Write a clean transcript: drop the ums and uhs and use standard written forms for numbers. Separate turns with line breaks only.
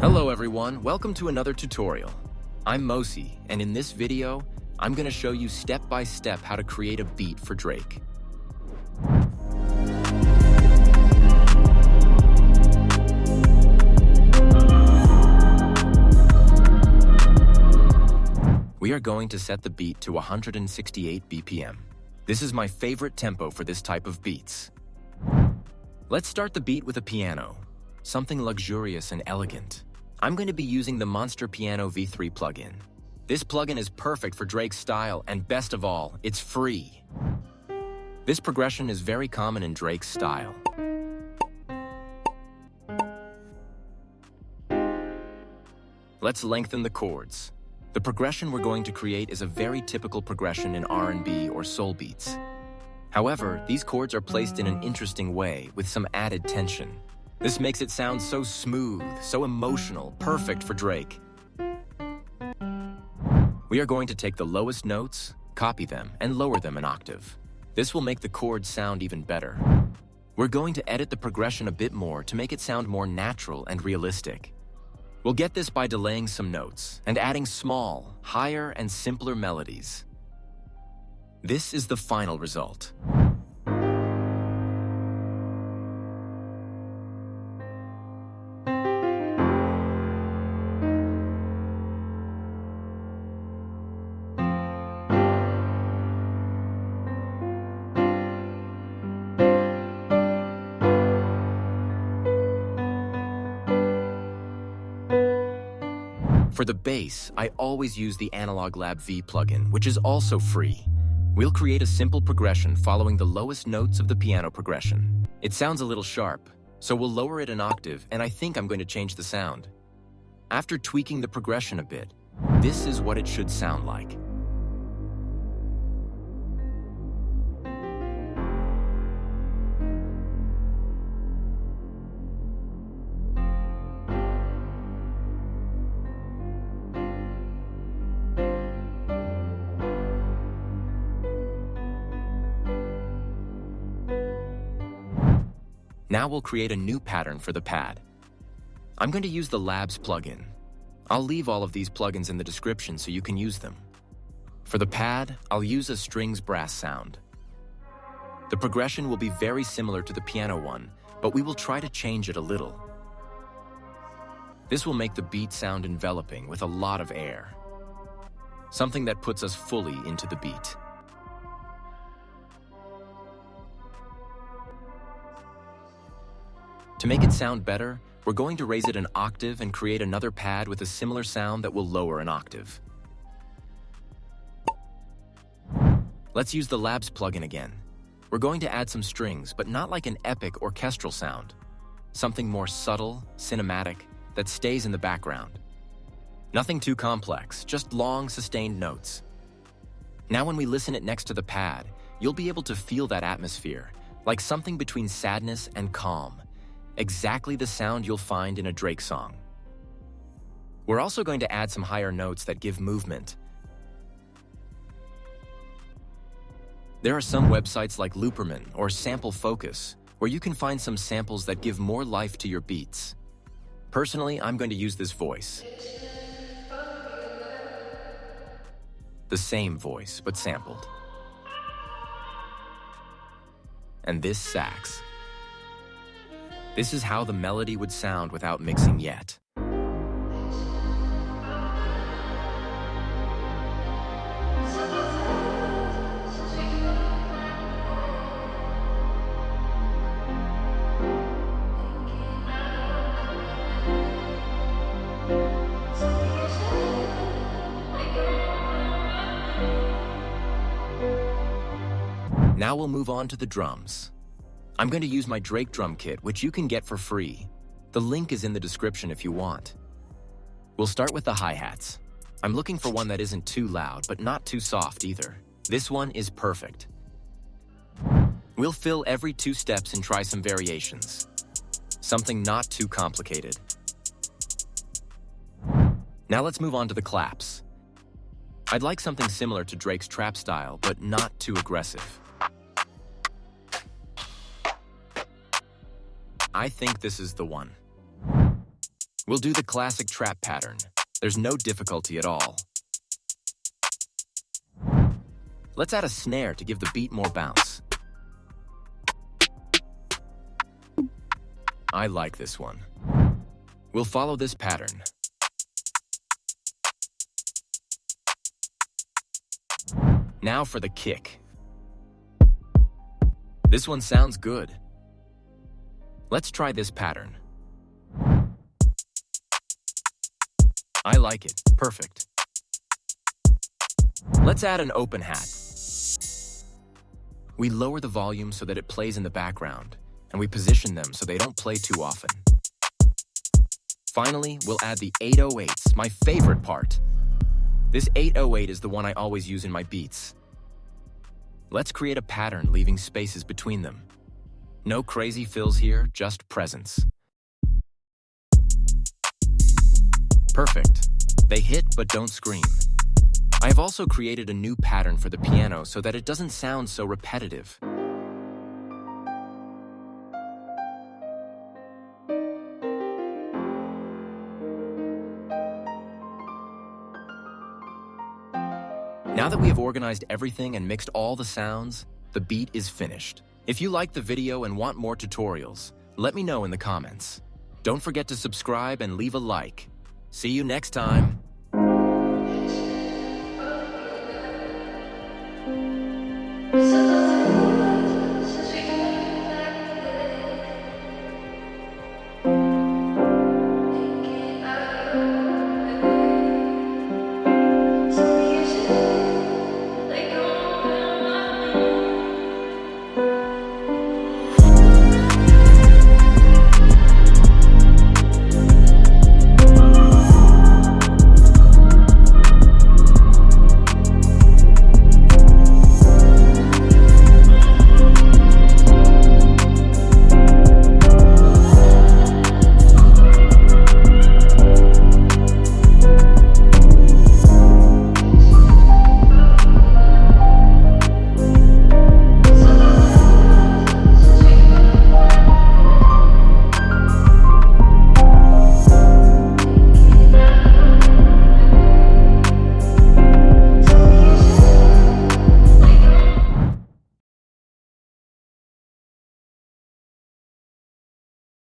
Hello everyone, welcome to another tutorial. I'm Mosi, and in this video, I'm going to show you step by step how to create a beat for Drake. We are going to set the beat to 168 BPM. This is my favorite tempo for this type of beats. Let's start the beat with a piano, something luxurious and elegant. I'm going to be using the Monster Piano V3 plugin. This plugin is perfect for Drake's style, and best of all, it's free. This progression is very common in Drake's style. Let's lengthen the chords. The progression we're going to create is a very typical progression in R&B or soul beats. However, these chords are placed in an interesting way with some added tension. This makes it sound so smooth, so emotional, perfect for Drake. We are going to take the lowest notes, copy them, and lower them an octave. This will make the chords sound even better. We're going to edit the progression a bit more to make it sound more natural and realistic. We'll get this by delaying some notes and adding small, higher, and simpler melodies. This is the final result. For the bass, I always use the Analog Lab V plugin, which is also free. We'll create a simple progression following the lowest notes of the piano progression. It sounds a little sharp, so we'll lower it an octave, and I think I'm going to change the sound. After tweaking the progression a bit, this is what it should sound like. Now we'll create a new pattern for the pad. I'm going to use the Labs plugin. I'll leave all of these plugins in the description so you can use them. For the pad, I'll use a strings brass sound. The progression will be very similar to the piano one, but we will try to change it a little. This will make the beat sound enveloping with a lot of air. Something that puts us fully into the beat. To make it sound better, we're going to raise it an octave and create another pad with a similar sound that will lower an octave. Let's use the Labs plugin again. We're going to add some strings, but not like an epic orchestral sound. Something more subtle, cinematic, that stays in the background. Nothing too complex, just long, sustained notes. Now when we listen it next to the pad, you'll be able to feel that atmosphere, like something between sadness and calm. Exactly the sound you'll find in a Drake song. We're also going to add some higher notes that give movement. There are some websites like Looperman or Sample Focus where you can find some samples that give more life to your beats. Personally, I'm going to use this voice. The same voice, but sampled. And this sax. This is how the melody would sound without mixing yet. Now we'll move on to the drums. I'm going to use my Drake drum kit, which you can get for free. The link is in the description if you want. We'll start with the hi-hats. I'm looking for one that isn't too loud, but not too soft either. This one is perfect. We'll fill every 2 steps and try some variations. Something not too complicated. Now let's move on to the claps. I'd like something similar to Drake's trap style, but not too aggressive. I think this is the one. We'll do the classic trap pattern. There's no difficulty at all. Let's add a snare to give the beat more bounce. I like this one. We'll follow this pattern. Now for the kick. This one sounds good. Let's try this pattern. I like it. Perfect. Let's add an open hat. We lower the volume so that it plays in the background, and we position them so they don't play too often. Finally, we'll add the 808s, my favorite part. This 808 is the one I always use in my beats. Let's create a pattern leaving spaces between them. No crazy fills here, just presence. Perfect. They hit but don't scream. I have also created a new pattern for the piano so that it doesn't sound so repetitive. Now that we have organized everything and mixed all the sounds, the beat is finished. If you liked the video and want more tutorials, let me know in the comments. Don't forget to subscribe and leave a like. See you next time.